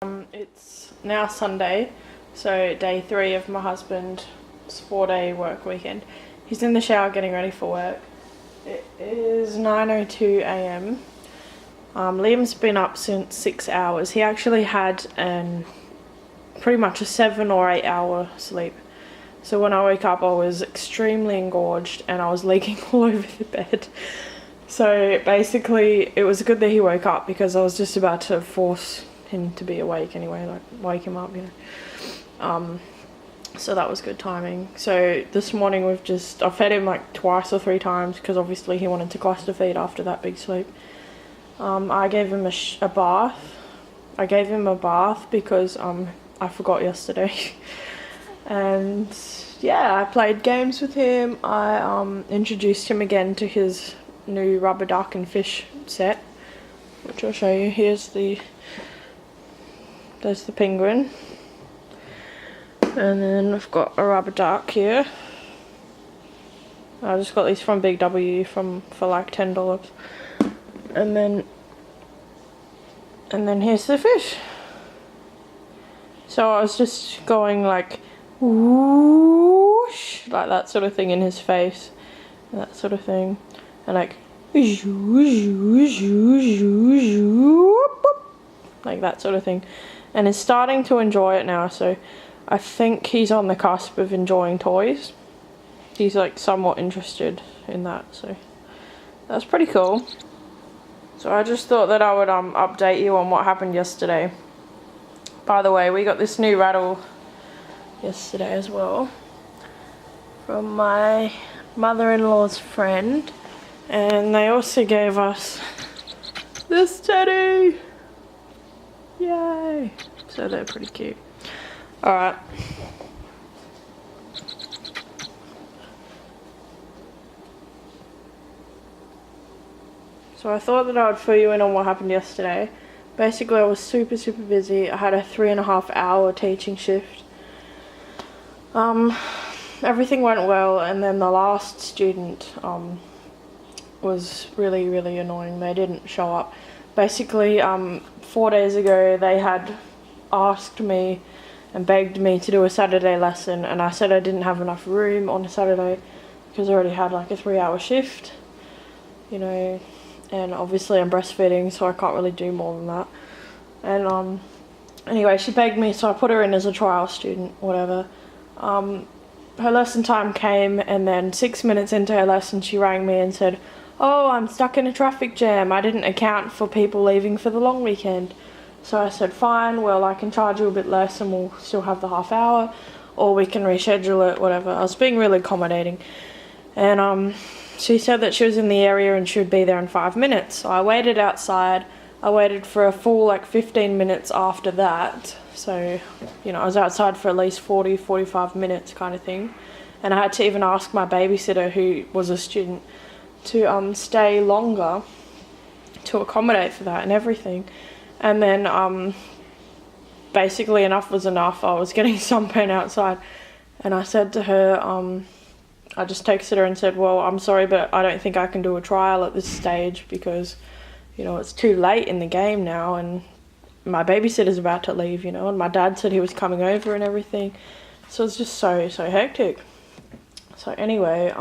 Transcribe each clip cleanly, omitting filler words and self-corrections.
It's now Sunday, so day 3 of my husband's 4-day work weekend. He's in the shower getting ready for work. It is 9:02 a.m. Liam's been up since 6 hours. He actually had pretty much a 7 or 8 hour sleep. So when I woke up I was extremely engorged and I was leaking all over the bed. So basically it was good that he woke up because I was just about to force him to be awake anyway, like wake him up, you know. So that was good timing. So this morning I fed him like twice or 3 times because obviously he wanted to cluster feed after that big sleep. I gave him a bath. I gave him a bath because I forgot yesterday. And yeah, I played games with him. I introduced him again to his new rubber duck and fish set, which I'll show you. There's the penguin, and then I've got a rubber duck here. I just got these from Big W for like $10, and then here's the fish. So I was just going like whoosh, like that sort of thing in his face, and that sort of thing, and like like that sort of thing. And is starting to enjoy it now, so I think he's on the cusp of enjoying toys. He's like somewhat interested in that, so that's pretty cool. So I just thought that I would update you on what happened yesterday. By the way, we got this new rattle yesterday as well from my mother-in-law's friend, and they also gave us this teddy. Yay! So they're pretty cute. Alright. So I thought that I would fill you in on what happened yesterday. Basically I was super busy. I had a 3.5 hour teaching shift. Everything went well, and then the last student was really annoying. They didn't show up. Basically 4 days ago they had asked me and begged me to do a Saturday lesson, and I said I didn't have enough room on a Saturday because I already had like a 3-hour shift, you know, and obviously I'm breastfeeding, so I can't really do more than that. And anyway, she begged me, so I put her in as a trial student, whatever. Her lesson time came, and then 6 minutes into her lesson she rang me and said, "Oh, I'm stuck in a traffic jam. I didn't account for people leaving for the long weekend." So I said, fine, well, I can charge you a bit less and we'll still have the half hour, or we can reschedule it, whatever. I was being really accommodating. And she said that she was in the area and she would be there in 5 minutes. So I waited outside. I waited for a full like 15 minutes after that. So, you know, I was outside for at least 40-45 minutes kind of thing. And I had to even ask my babysitter, who was a student, to stay longer to accommodate for that and everything. And then basically enough was enough. I was getting sunburn outside, and I said to her, I just texted her and said, well, I'm sorry, but I don't think I can do a trial at this stage because, you know, it's too late in the game now, and my babysitter's about to leave, you know, and my dad said he was coming over and everything. So it's just so hectic. So anyway,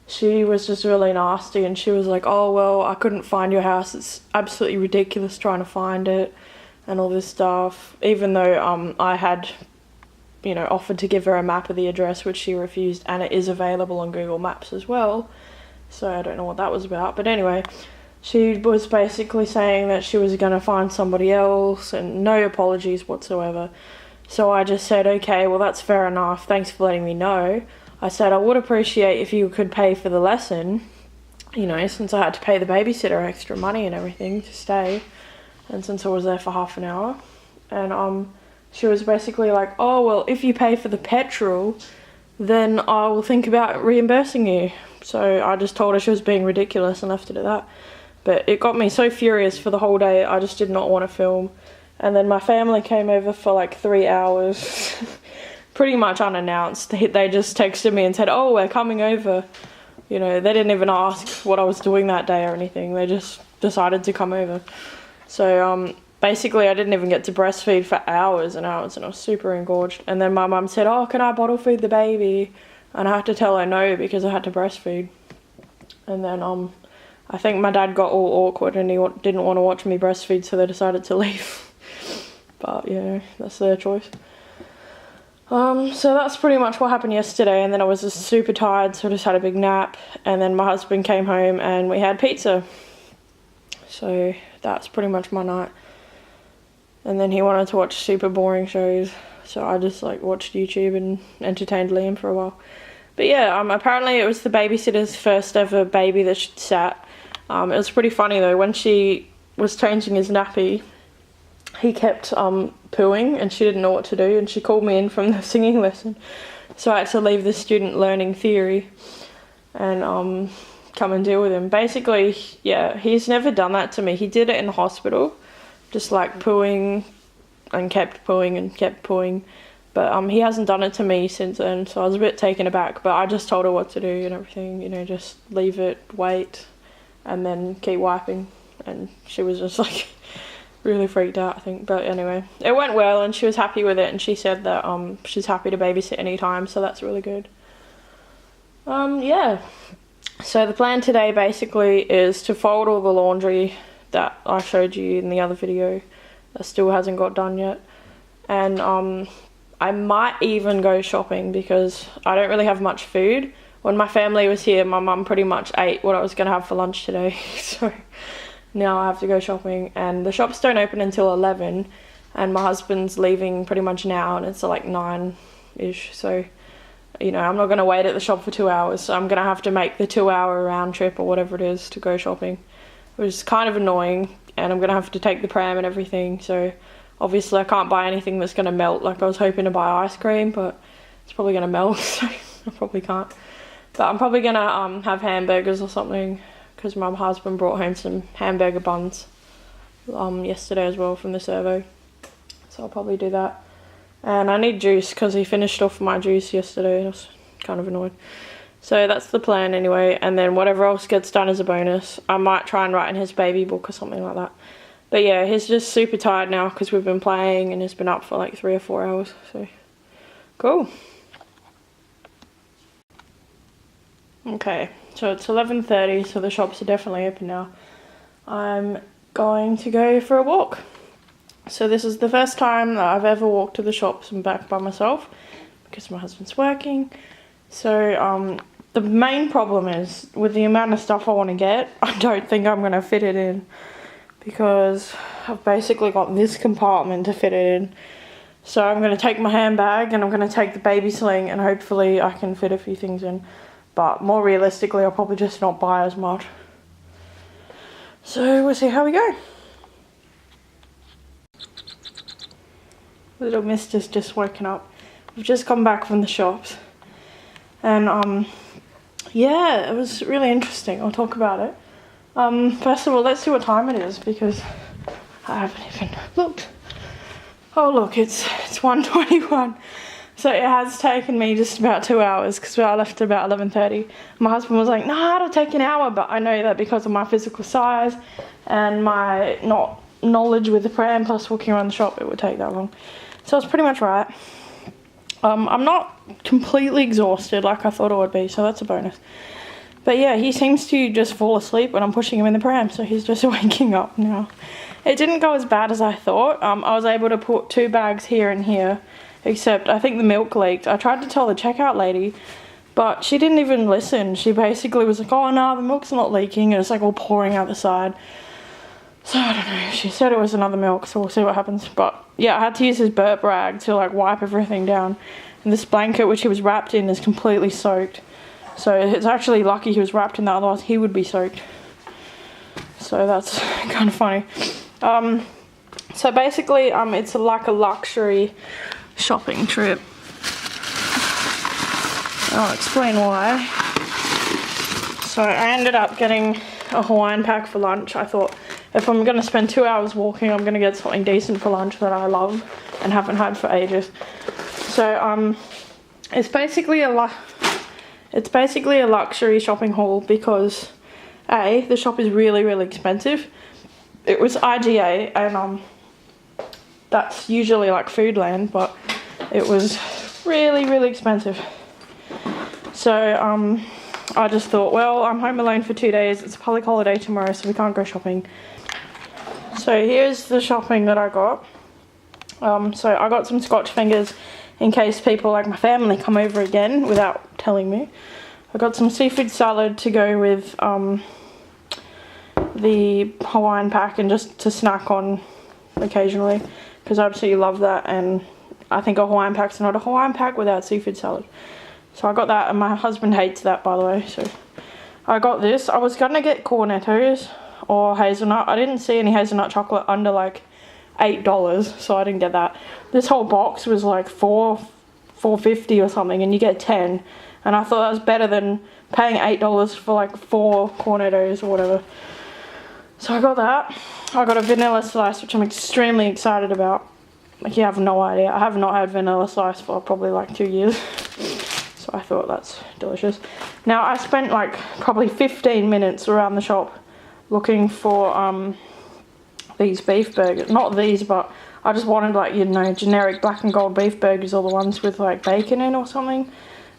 she was just really nasty, and she was like, oh, well, I couldn't find your house. It's absolutely ridiculous trying to find it and all this stuff. Even though I had, you know, offered to give her a map of the address, which she refused, and it is available on Google Maps as well. So I don't know what that was about. But anyway, she was basically saying that she was going to find somebody else, and no apologies whatsoever. So I just said, okay, well, that's fair enough. Thanks for letting me know. I said I would appreciate if you could pay for the lesson, you know, since I had to pay the babysitter extra money and everything to stay, and since I was there for half an hour. And she was basically like, oh, well, if you pay for the petrol, then I will think about reimbursing you. So I just told her she was being ridiculous and left it at that. But it got me so furious for the whole day, I just did not want to film. And then my family came over for like 3 hours. Pretty much unannounced. They just texted me and said, oh, we're coming over. You know, they didn't even ask what I was doing that day or anything. They just decided to come over. So basically I didn't even get to breastfeed for hours and hours, and I was super engorged. And then my mum said, oh, can I bottle feed the baby? And I had to tell her no because I had to breastfeed. And then I think my dad got all awkward and he didn't want to watch me breastfeed, so they decided to leave. But yeah, that's their choice. So that's pretty much what happened yesterday, and then I was just super tired, so I just had a big nap, and then my husband came home and we had pizza. So that's pretty much my night. And then he wanted to watch super boring shows, so I just like watched YouTube and entertained Liam for a while. But yeah, apparently it was the babysitter's first ever baby that she sat. It was pretty funny though, when she was changing his nappy, he kept pooing and she didn't know what to do, and she called me in from the singing lesson. So I had to leave the student learning theory and come and deal with him. Basically, yeah, he's never done that to me. He did it in the hospital, just like pooing and kept pooing and kept pooing. But he hasn't done it to me since then, so I was a bit taken aback. But I just told her what to do and everything, you know, just leave it, wait, and then keep wiping. And she was just like really freaked out, I think. But anyway, it went well and she was happy with it, and she said that she's happy to babysit anytime, so that's really good. Yeah, so the plan today basically is to fold all the laundry that I showed you in the other video that still hasn't got done yet, and I might even go shopping because I don't really have much food. When my family was here, my mum pretty much ate what I was going to have for lunch today, so now I have to go shopping, and the shops don't open until 11, and my husband's leaving pretty much now, and it's like 9-ish, so, you know, I'm not going to wait at the shop for 2 hours, so I'm going to have to make the 2-hour round trip or whatever it is to go shopping, which is kind of annoying, and I'm going to have to take the pram and everything, so obviously I can't buy anything that's going to melt. Like I was hoping to buy ice cream, but it's probably going to melt, so I probably can't. But I'm probably going to have hamburgers or something, because my husband brought home some hamburger buns yesterday as well from the servo, so I'll probably do that. And I need juice because he finished off my juice yesterday. I was kind of annoyed. So that's the plan anyway, and then whatever else gets done as a bonus. I might try and write in his baby book or something like that. But yeah, he's just super tired now because we've been playing and he's been up for like 3 or 4 hours, so cool. Okay, so it's 11:30, so the shops are definitely open now. I'm going to go for a walk. So this is the first time that I've ever walked to the shops and back by myself because my husband's working. So the main problem is with the amount of stuff I want to get, I don't think I'm going to fit it in because I've basically got this compartment to fit it in. So I'm going to take my handbag and I'm going to take the baby sling, and hopefully I can fit a few things in. But more realistically, I'll probably just not buy as much. So we'll see how we go. Little mister's just woken up. We've just come back from the shops. And yeah, it was really interesting. I'll talk about it. First of all, let's see what time it is because I haven't even looked. Oh look, it's 1:21. So it has taken me just about 2 hours because I left at about 11:30. My husband was like, nah, it'll take an hour, but I know that because of my physical size and my knowledge with the pram plus walking around the shop, it would take that long. So it's pretty much right. I'm not completely exhausted like I thought I would be, so that's a bonus. But yeah, he seems to just fall asleep when I'm pushing him in the pram, so he's just waking up now. It didn't go as bad as I thought. I was able to put 2 bags here and here, except I think the milk leaked. I tried to tell the checkout lady, but she didn't even listen. She basically was like, oh no, the milk's not leaking, and it's like all pouring out the side. So I don't know, she said it was another milk, so we'll see what happens. But yeah, I had to use his burp rag to like wipe everything down. And this blanket which he was wrapped in is completely soaked. So it's actually lucky he was wrapped in that, otherwise he would be soaked. So that's kind of funny. So basically, it's like a luxury shopping trip. I'll explain why. So I ended up getting a Hawaiian pack for lunch. I thought if I'm going to spend 2 hours walking, I'm going to get something decent for lunch that I love and haven't had for ages. So it's basically a luxury shopping haul because A, the shop is really, really expensive. It was IGA, and that's usually like Foodland, but it was really, really expensive. So I just thought, well, I'm home alone for 2 days. It's a public holiday tomorrow, so we can't go shopping. So here's the shopping that I got. So I got some Scotch fingers in case people like my family come over again without telling me. I got some seafood salad to go with the Hawaiian pack and just to snack on occasionally, because I absolutely love that, and I think a Hawaiian pack's not a Hawaiian pack without seafood salad. So I got that, and my husband hates that, by the way. So I got this. I was gonna get cornettos or hazelnut. I didn't see any hazelnut chocolate under like $8, so I didn't get that. This whole box was like $4.50 or something, and you get 10, and I thought that was better than paying $8 for like 4 cornettos or whatever. So I got that. I got a vanilla slice, which I'm extremely excited about. Like, you have no idea. I have not had vanilla slice for probably like 2 years. So I thought that's delicious. Now, I spent like probably 15 minutes around the shop looking for these beef burgers. Not these, but I just wanted like, you know, generic black and gold beef burgers, or the ones with like bacon in or something.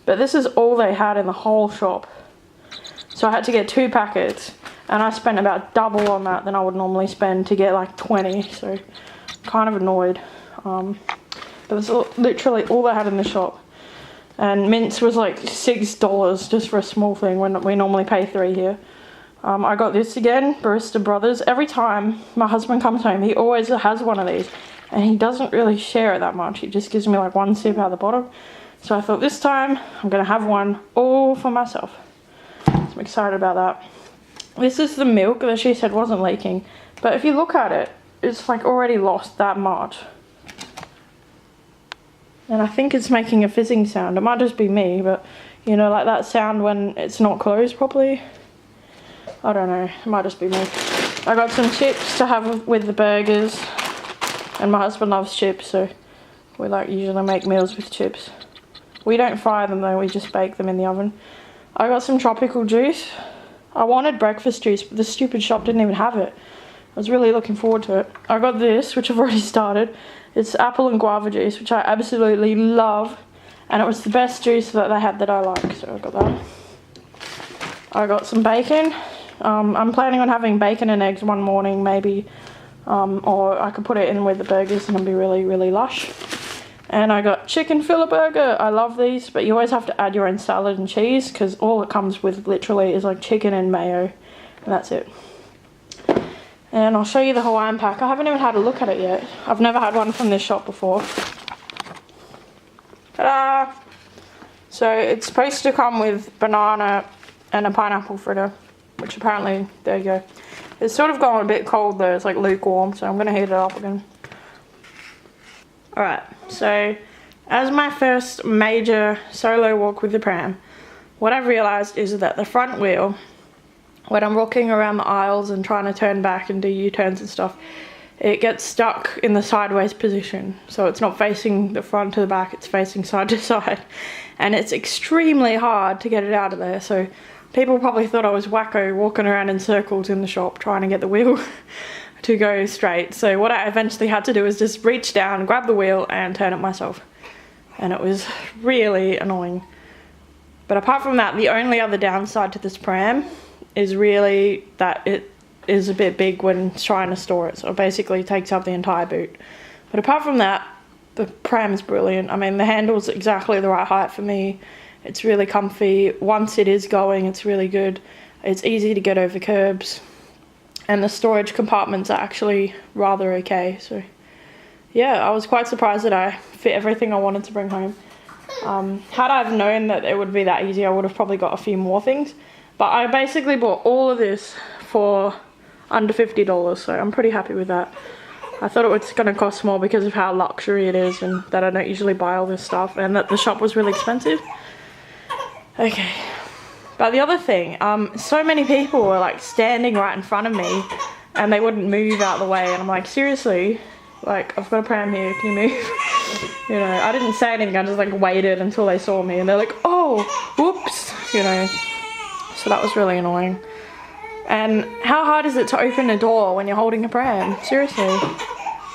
But this is all they had in the whole shop. So I had to get 2 packets. And I spent about double on that than I would normally spend to get like 20, so kind of annoyed. But that's literally all they had in the shop. And mince was like $6 just for a small thing when we normally pay 3 here. I got this again, Barista Brothers. Every time my husband comes home, he always has one of these. And he doesn't really share it that much. He just gives me like 1 sip out of the bottom. So I thought this time I'm going to have one all for myself. So I'm excited about that. This is the milk that she said wasn't leaking, but if you look at it, it's like already lost that much. And I think it's making a fizzing sound. It might just be me, but you know, like that sound when it's not closed properly. I don't know, it might just be me. I got some chips to have with the burgers, and my husband loves chips, so we like usually make meals with chips. We don't fry them though, we just bake them in the oven. I got some tropical juice. I wanted breakfast juice, but the stupid shop didn't even have it. I was really looking forward to it. I got this, which I've already started. It's apple and guava juice, which I absolutely love. And it was the best juice that they had that I like, so I got that. I got some bacon. I'm planning on having bacon and eggs one morning, maybe. Or I could put it in with the burgers and it'll be really, really lush. And I got chicken fillet burger. I love these, but you always have to add your own salad and cheese, because all it comes with literally is like chicken and mayo, and that's it. And I'll show you the Hawaiian pack. I haven't even had a look at it yet. I've never had one from this shop before. Ta-da! So it's supposed to come with banana and a pineapple fritter, which apparently, there you go. It's sort of gone a bit cold though, it's like lukewarm, so I'm going to heat it up again. Alright, so as my first major solo walk with the pram, what I've realised is that the front wheel, when I'm walking around the aisles and trying to turn back and do U-turns and stuff, it gets stuck in the sideways position. So it's not facing the front to the back, it's facing side to side. And it's extremely hard to get it out of there. So people probably thought I was wacko walking around in circles in the shop trying to get the wheel to go straight. So what I eventually had to do is just reach down, grab the wheel and turn it myself. And it was really annoying. But apart from that, the only other downside to this pram is really that it is a bit big when trying to store it. So it basically takes up the entire boot. But apart from that, the pram is brilliant. I mean, the handle's exactly the right height for me. It's really comfy. Once it is going, it's really good. It's easy to get over curbs. And the storage compartments are actually rather okay. So yeah, I was quite surprised that I fit everything I wanted to bring home. Had I have known that it would be that easy, I would have probably got a few more things. But I basically bought all of this for under $50, so I'm pretty happy with that. I thought it was going to cost more because of how luxury it is and that I don't usually buy all this stuff, and that the shop was really expensive. Okay. But the other thing, so many people were like standing right in front of me and they wouldn't move out of the way, and I'm like, seriously, like, I've got a pram here, can you move? You know, I didn't say anything, I just like waited until they saw me and they're like, oh, whoops, you know. So that was really annoying. And how hard is it to open a door when you're holding a pram? Seriously.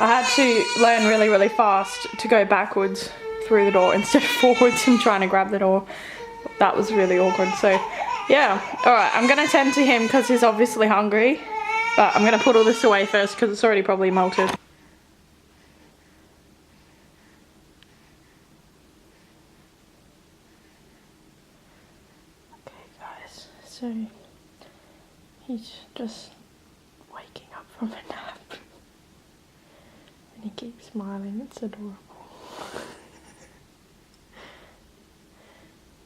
I had to learn really, really fast to go backwards through the door instead of forwards and trying to grab the door. That was really awkward. So yeah, alright, I'm gonna tend to him because he's obviously hungry, but I'm gonna put all this away first because it's already probably melted. Okay guys, so he's just waking up from a nap and he keeps smiling. It's adorable.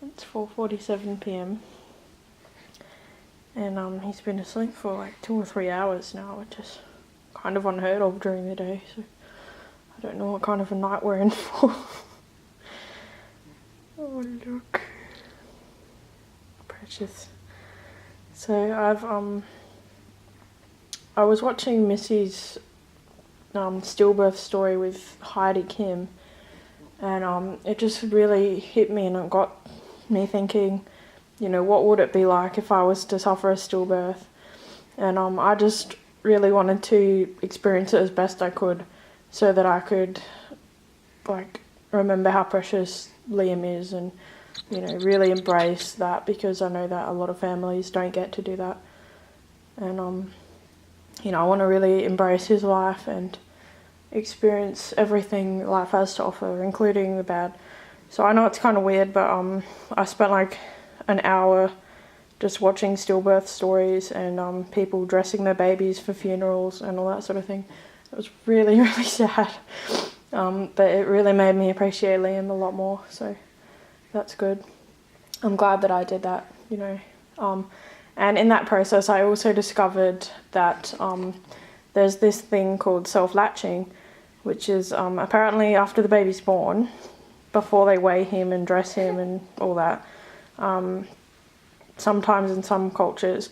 It's 4:47 p.m. and he's been asleep for like 2 or 3 hours now, which is kind of unheard of during the day, so I don't know what kind of a night we're in for. Oh look, precious. So I was watching Missy's stillbirth story with Heidi Kim, and it just really hit me, and it got me thinking, you know, what would it be like if I was to suffer a stillbirth? And I just really wanted to experience it as best I could, so that I could like remember how precious Liam is, and you know, really embrace that, because I know that a lot of families don't get to do that. And you know, I want to really embrace his life and experience everything life has to offer, including the bad. So I know it's kind of weird, but I spent like an hour just watching stillbirth stories and people dressing their babies for funerals and all that sort of thing. It was really, really sad, but it really made me appreciate Liam a lot more, so that's good. I'm glad that I did that, you know. And in that process I also discovered that there's this thing called self-latching, which is apparently after the baby's born, before they weigh him and dress him and all that, sometimes in some cultures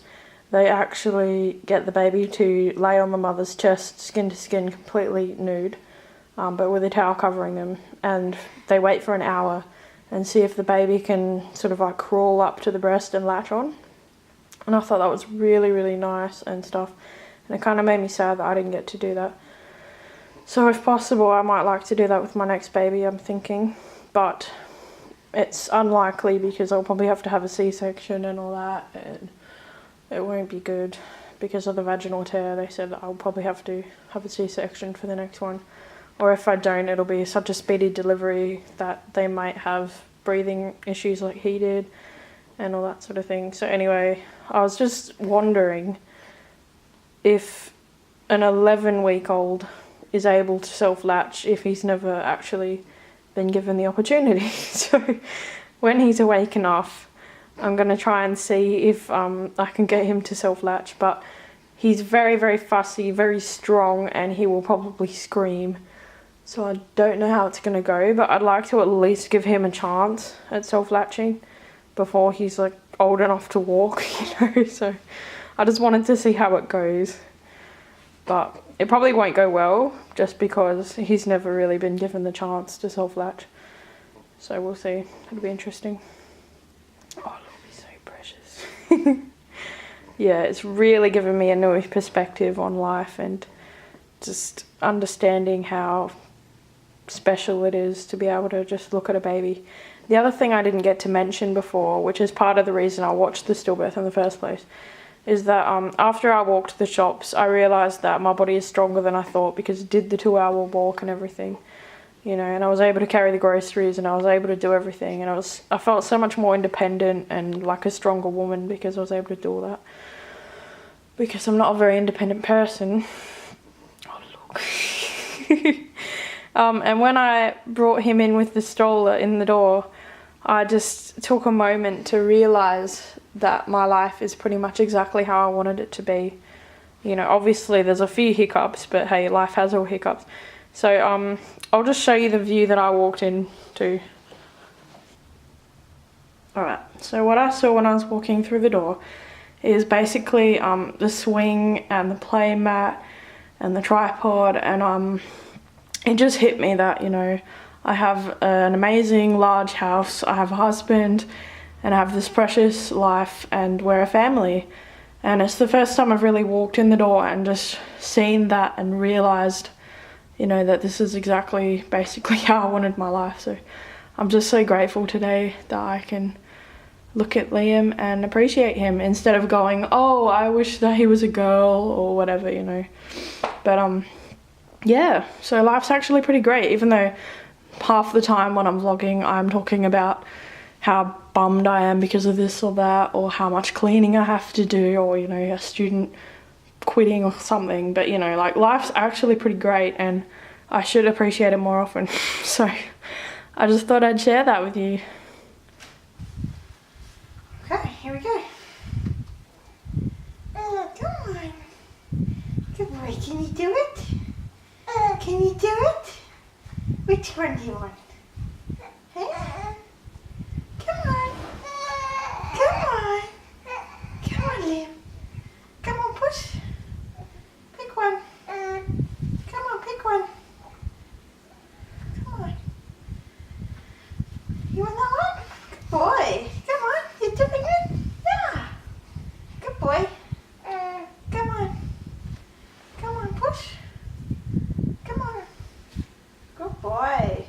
they actually get the baby to lay on the mother's chest, skin to skin, completely nude, but with a towel covering them, and they wait for an hour and see if the baby can sort of like crawl up to the breast and latch on. And I thought that was really, really nice and stuff, and it kind of made me sad that I didn't get to do that. So if possible I might like to do that with my next baby, I'm thinking, but it's unlikely because I'll probably have to have a C-section and all that, and it won't be good because of the vaginal tear. They said that I'll probably have to have a C-section for the next one, or if I don't, it'll be such a speedy delivery that they might have breathing issues like he did and all that sort of thing. So anyway, I was just wondering if an 11-week-old is able to self-latch if he's never actually been given the opportunity. So when he's awake enough, I'm going to try and see if I can get him to self-latch, but he's very, very fussy, very strong, and he will probably scream. So I don't know how it's going to go, but I'd like to at least give him a chance at self-latching before he's like old enough to walk, you know. So I just wanted to see how it goes, but it probably won't go well just because he's never really been given the chance to self-latch. So we'll see. It'll be interesting. Oh, look, he's so precious. Yeah, it's really given me a new perspective on life and just understanding how special it is to be able to just look at a baby. The other thing I didn't get to mention before, which is part of the reason I watched the stillbirth in the first place, is that after I walked the shops, I realised that my body is stronger than I thought because it did the 2-hour walk and everything, you know, and I was able to carry the groceries and I was able to do everything, and I felt so much more independent and like a stronger woman because I was able to do all that. Because I'm not a very independent person. Oh, look. And when I brought him in with the stroller in the door, I just took a moment to realise that my life is pretty much exactly how I wanted it to be. You know, obviously there's a few hiccups, but hey, life has all hiccups. So I'll just show you the view that I walked into. Alright, so what I saw when I was walking through the door is basically the swing and the play mat and the tripod, and it just hit me that, you know, I have an amazing large house, I have a husband, and I have this precious life, and we're a family. And it's the first time I've really walked in the door and just seen that and realised, you know, that this is exactly basically how I wanted my life. So I'm just so grateful today that I can look at Liam and appreciate him instead of going, oh, I wish that he was a girl or whatever, you know. But yeah, so life's actually pretty great, even though half the time when I'm vlogging I'm talking about how bummed I am because of this or that, or how much cleaning I have to do, or, you know, a student quitting or something. But, you know, like, life's actually pretty great and I should appreciate it more often. So I just thought I'd share that with you. Okay, here we go. Come on. Good boy, can you do it? Can you do it? Which one do you want? Hey? Come on. Come on. Come on, Liam. Come on, push. Pick one. Come on, pick one. Come on. You want that one? Good boy. Come on. You're doing it. Yeah. Good boy. Come on. Come on, push. Come on. Good boy.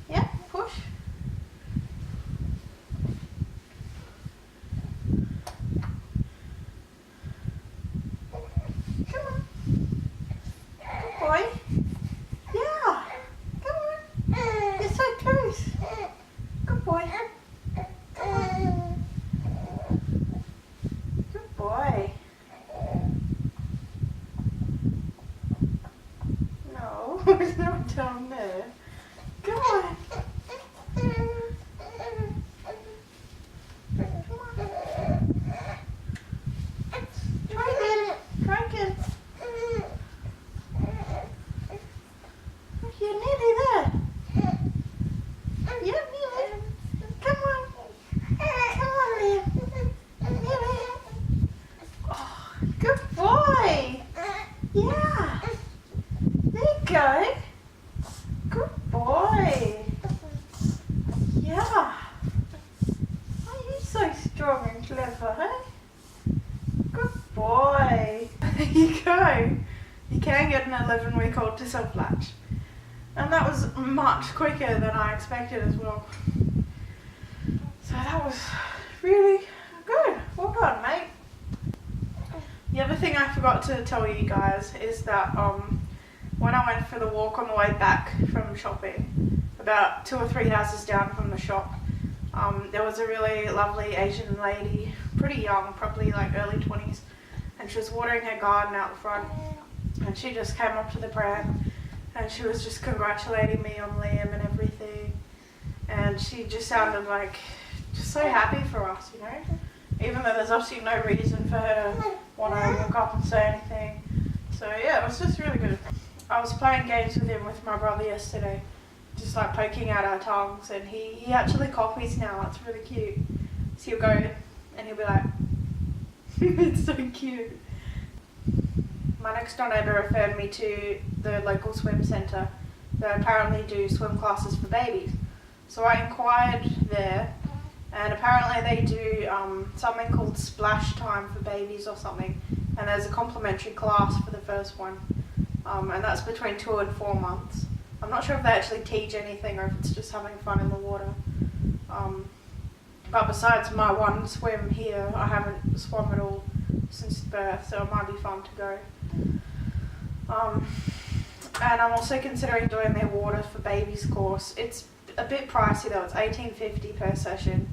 Yeah, push. Come on. Good boy. Yeah. Come on. You're so close. Good boy. Come on. Good boy. No, there's no down there. Come on. Try again. You're nearly there. Yep, nearly. Come on. Come on, Liam. Nearly. Oh, good boy. Yeah. There you go. Good boy. Yeah. Oh, you're so strong and clever, hey? Good boy. There you go. You can get an 11-week-old to self-latch. And that was much quicker than I expected as well. So that was really good. Well done, mate. The other thing I forgot to tell you guys is that when I went for the walk on the way back from shopping, about 2 or 3 houses down from the shop, there was a really lovely Asian lady, pretty young, probably like early 20s, and she was watering her garden out the front, and she just came up to the pram and she was just congratulating me on Liam and everything, and she just sounded like just so happy for us, you know, even though there's obviously no reason for her to want to walk up and say anything. So yeah, it was just really good. I was playing games with him with my brother yesterday, just like poking out our tongues, and he actually copies now. It's really cute. So he'll go and he'll be like, it's so cute. My next door neighbour referred me to the local swim centre that apparently do swim classes for babies. So I inquired there, and apparently they do something called splash time for babies or something, and there's a complimentary class for the first one, and that's between 2 and 4 months. I'm not sure if they actually teach anything or if it's just having fun in the water. But besides my one swim here, I haven't swum at all since birth, so it might be fun to go. And I'm also considering doing their water for babies course. It's a bit pricey though, it's $18.50 per session.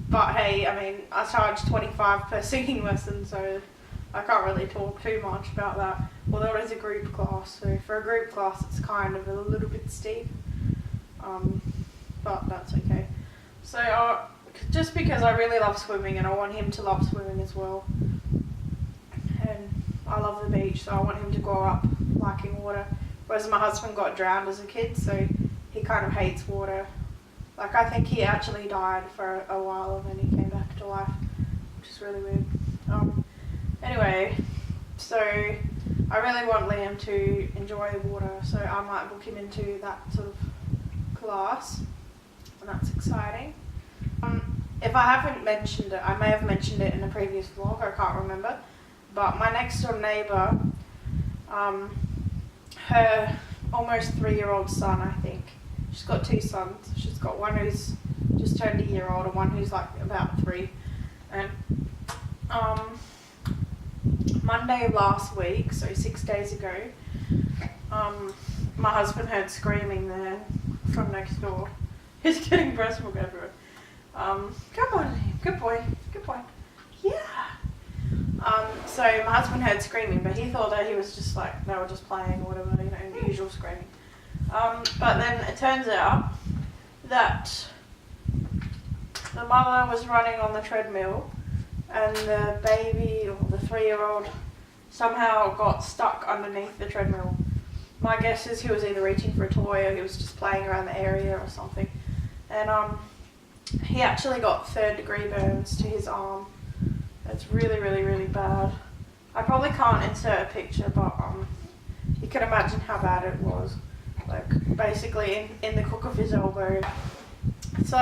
But hey, I mean, I charge $25 per singing lesson, so I can't really talk too much about that. Although it is a group class, so for a group class it's kind of a little bit steep. But that's okay. So just because I really love swimming and I want him to love swimming as well. And I love the beach, so I want him to grow up liking water. Whereas my husband got drowned as a kid, so he kind of hates water. Like, I think he actually died for a while and then he came back to life, which is really weird. Anyway, so I really want Liam to enjoy water, so I might book him into that sort of class, and that's exciting. If I haven't mentioned it, I may have mentioned it in a previous vlog, I can't remember, but my next door neighbour, her almost 3-year-old son, I think. She's got 2 sons. She's got one who's just turned a year old and one who's like about 3. And Monday of last week, so 6 days ago, my husband heard screaming there from next door. He's getting breast milk everywhere. Come on, good boy, good boy. Yeah. So my husband heard screaming, but he thought that he was just like, they were just playing or whatever, you know, usual screaming. But then it turns out that the mother was running on the treadmill and the baby, or the 3-year-old, somehow got stuck underneath the treadmill. My guess is he was either reaching for a toy or he was just playing around the area or something. And he actually got 3rd-degree burns to his arm. It's really, really, really bad. I probably can't insert a picture, but you can imagine how bad it was. Like, basically in the crook of his elbow. So,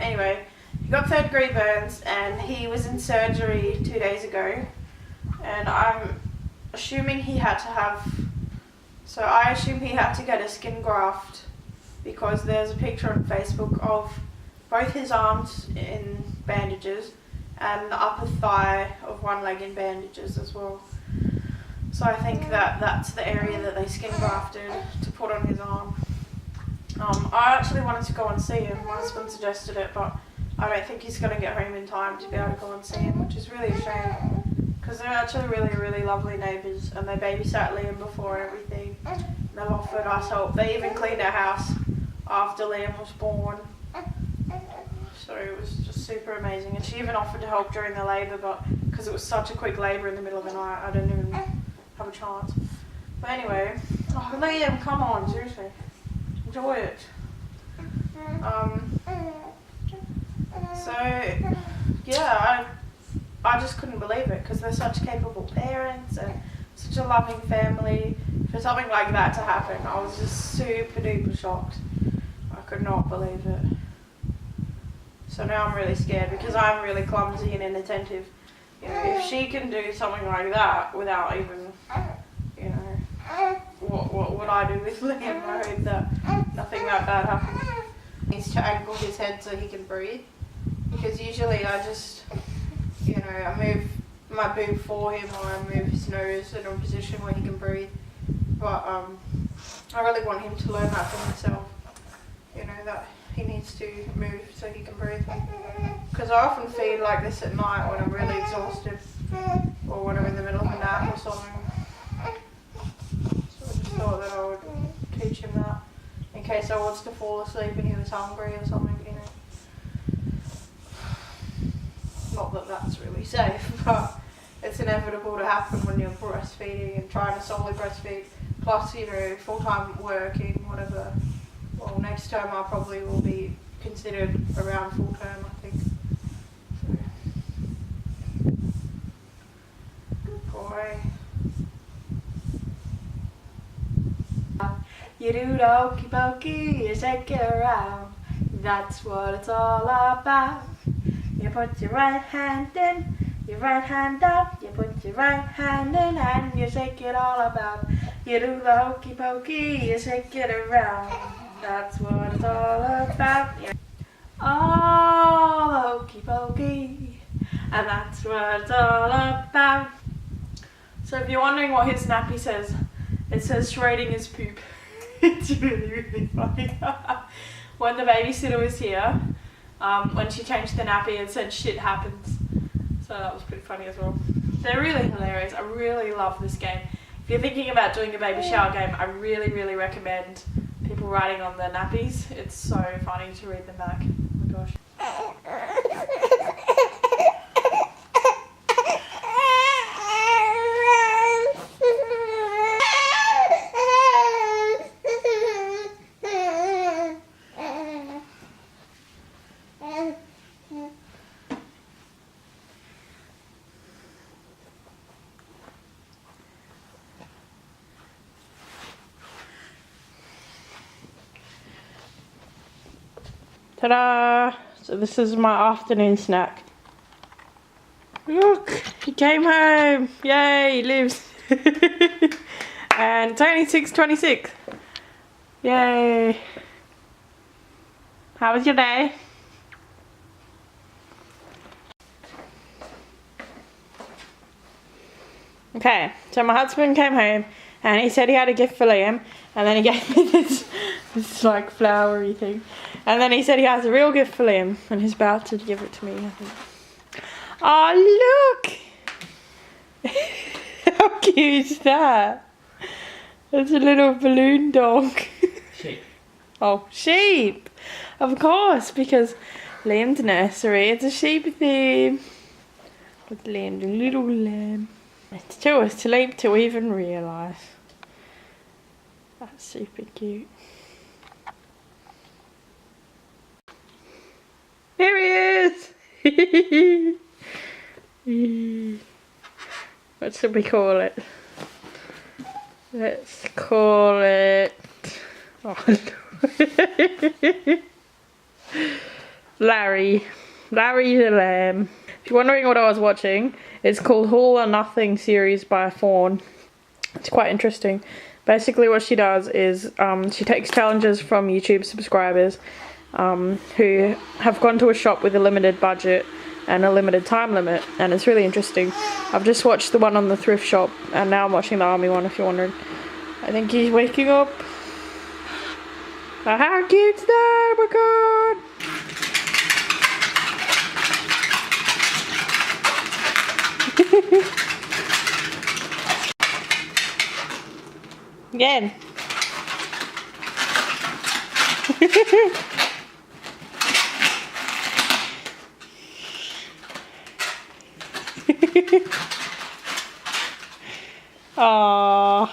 anyway, he got 3rd-degree burns and he was in surgery 2 days ago. And I'm assuming he had to have... So I assume he had to get a skin graft because there's a picture on Facebook of both his arms in bandages and the upper thigh of one leg in bandages as well. So I think that that's the area that they skin grafted to put on his arm. I actually wanted to go and see him. My husband suggested it, but I don't think he's going to get home in time to be able to go and see him, which is really a shame. Because they're actually really, really lovely neighbours and they babysat Liam before and everything. They've offered us help. They even cleaned our house after Liam was born. So it was just super amazing. And she even offered to help during the labour, but because it was such a quick labour in the middle of the night, I didn't even have a chance. But anyway, oh, Liam, come on, seriously. Enjoy it. So, yeah, I just couldn't believe it because they're such capable parents and such a loving family. For something like that to happen, I was just super duper shocked. I could not believe it. So now I'm really scared because I'm really clumsy and inattentive. You know, if she can do something like that without even, you know, what would I do with Liam? I hope that nothing that bad happens. He needs to angle his head so he can breathe. Because usually I just, you know, I move my boob for him or I move his nose in a position where he can breathe. But I really want him to learn that for himself. You know, that he needs to move so he can breathe. Because I often feel like this at night when I'm really exhausted or when I'm in the middle of a nap or something. So I just thought that I would teach him that in case I was to fall asleep and he was hungry or something, you know. Not that that's really safe, but it's inevitable to happen when you're breastfeeding and trying to solely breastfeed. Plus, you know, full-time working, whatever. Well, next term I probably will be considered around full-term, I think. So. Good boy. You do the okey pokey, you shake it around. That's what it's all about. You put your right hand in, your right hand out. You put your right hand in and you shake it all about. You do the hokey pokey, you shake it around. That's what it's all about. Oh, the hokey pokey, and that's what it's all about. So if you're wondering what his nappy says, it says Schrodinger's poop. It's really, really funny. When the babysitter was here, when she changed the nappy, it said shit happens. So that was pretty funny as well. They're really hilarious. I really love this game. If you're thinking about doing a baby shower game, I really, really recommend people writing on their nappies. It's so funny to read them back. Oh my gosh. Ta-da! So this is my afternoon snack. Look, he came home. Yay, he lives. And it's only 6:26. Yay. How was your day? Okay, so my husband came home and he said he had a gift for Liam, and then he gave me this like flowery thing, and then he said he has a real gift for Liam and he's about to give it to me, I think. Oh, look! How cute is that? It's a little balloon dog. Sheep. Oh, sheep! Of course, because Liam's nursery, it's a sheep theme. With Liam, the little lamb. It's too asleep to even realise. That's super cute. Here he is! What should we call it? Let's call it... Oh, Larry. Larry the lamb. If you're wondering what I was watching, it's called All or Nothing series by a fawn. It's quite interesting. Basically what she does is she takes challenges from YouTube subscribers who have gone to a shop with a limited budget and a limited time limit, and it's really interesting. I've just watched the one on the thrift shop and now I'm watching the army one, if you're wondering. I think he's waking up. Oh, how cute's that? Oh my god! Again. Aww.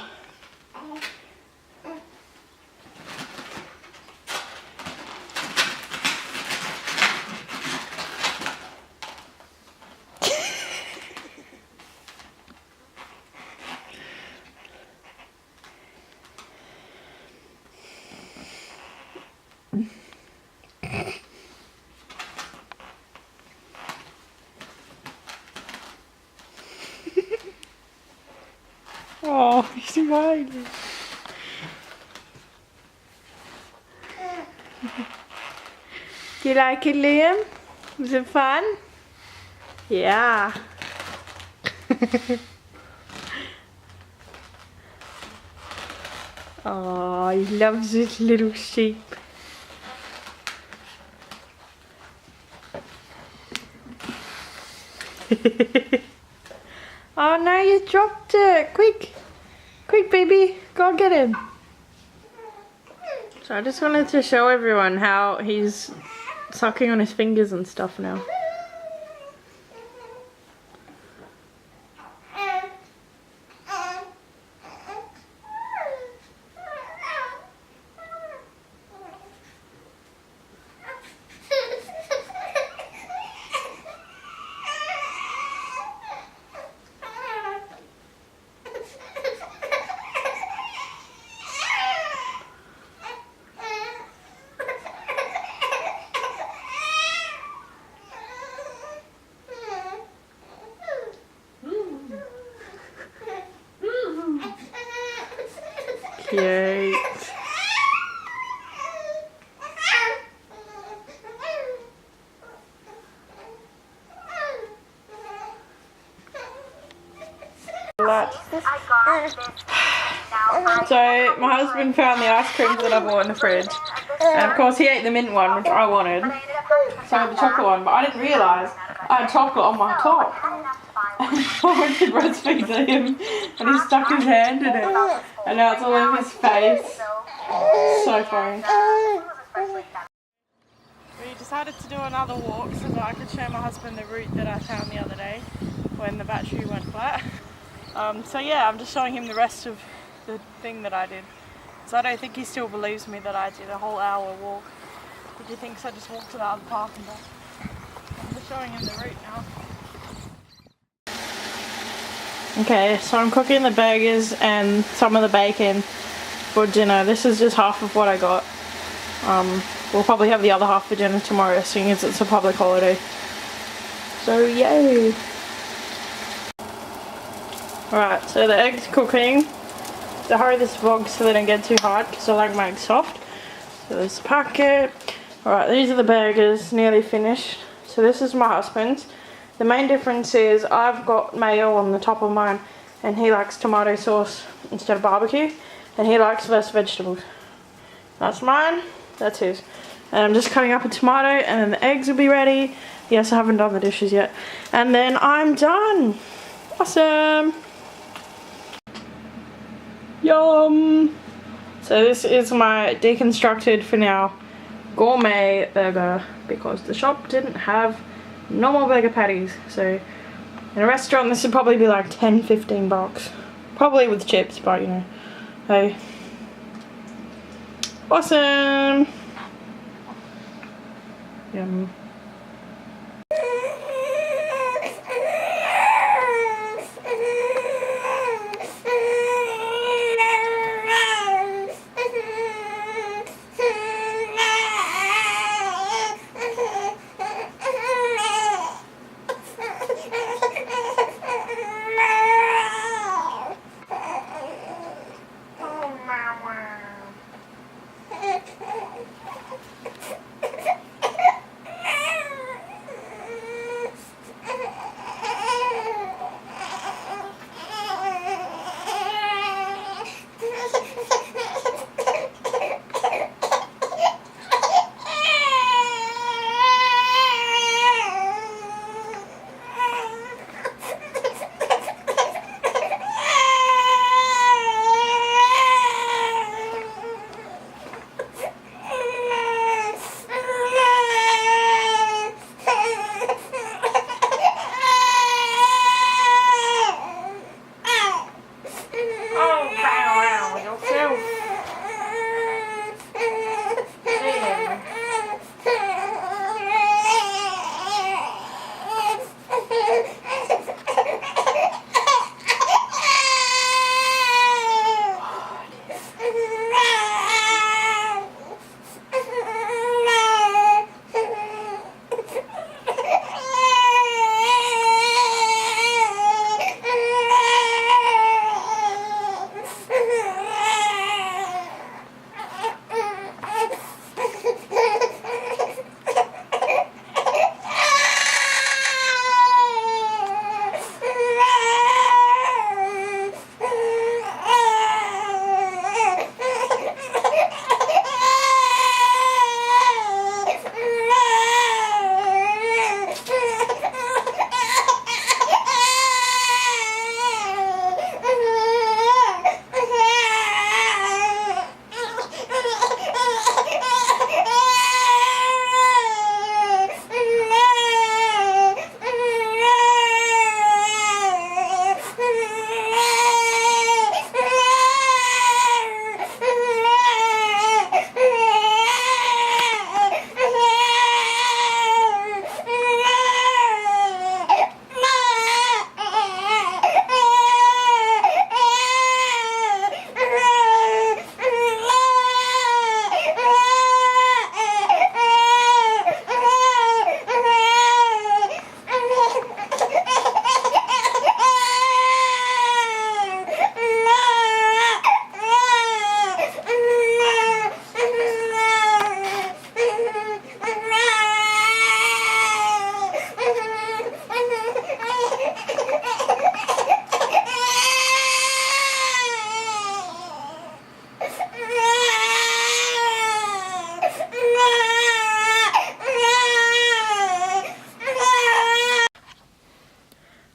Oh, he's smiling. Do you like it, Liam? Was it fun? Yeah. Oh, he loves this little sheep. Oh no, you dropped it! Quick! Quick, baby! Go get him! So I just wanted to show everyone how he's sucking on his fingers and stuff now. Cute. So my husband found the ice creams that I bought in the fridge, and of course he ate the mint one, which I wanted, so I had the chocolate one, but I didn't realise I had chocolate on my top. I went to breastfeed him and he stuck his hand in it, and now it's all over his face. So funny. We decided to do another walk so that I could show my husband the route that I found the other day when the battery went flat. So yeah, I'm just showing him the rest of the thing that I did. So I don't think he still believes me that I did a whole hour walk. But he thinks I just walked to the other park and back. I'm just showing him the route now. Okay, so I'm cooking the burgers and some of the bacon for dinner. This is just half of what I got. We'll probably have the other half for dinner tomorrow, seeing as it's a public holiday. So yay! Alright, so the egg's cooking. to hurry this vlog so they don't get too hard because I like my eggs soft. So this packet. Alright, these are the burgers, nearly finished. So this is my husband's. The main difference is I've got mayo on the top of mine and he likes tomato sauce instead of barbecue, and he likes less vegetables. That's mine, that's his. And I'm just cutting up a tomato and then the eggs will be ready. Yes, I haven't done the dishes yet. And then I'm done. Awesome. Yum. So this is my deconstructed for now gourmet burger because the shop didn't have normal burger patties. So in a restaurant this would probably be like 10-15 bucks. Probably with chips, but you know. Hey. Awesome. Yum.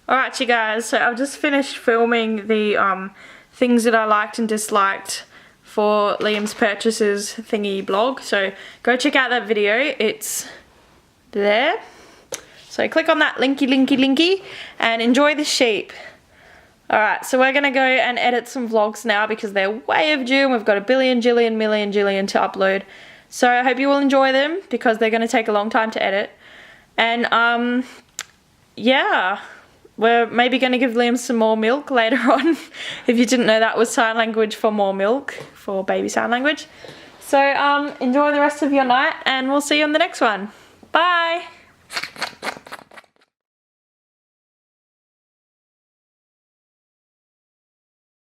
Alright you guys, so I've just finished filming the things that I liked and disliked for Liam's purchases thingy blog. So go check out that video, it's there. So click on that linky and enjoy the sheep. Alright, so we're gonna go and edit some vlogs now because they're way overdue and we've got a billion, jillion, million, jillion to upload. So I hope you will enjoy them because they're gonna take a long time to edit. And yeah. We're maybe going to give Liam some more milk later on. If you didn't know, that was sign language for more milk, for baby sign language. So enjoy the rest of your night and we'll see you on the next one. Bye!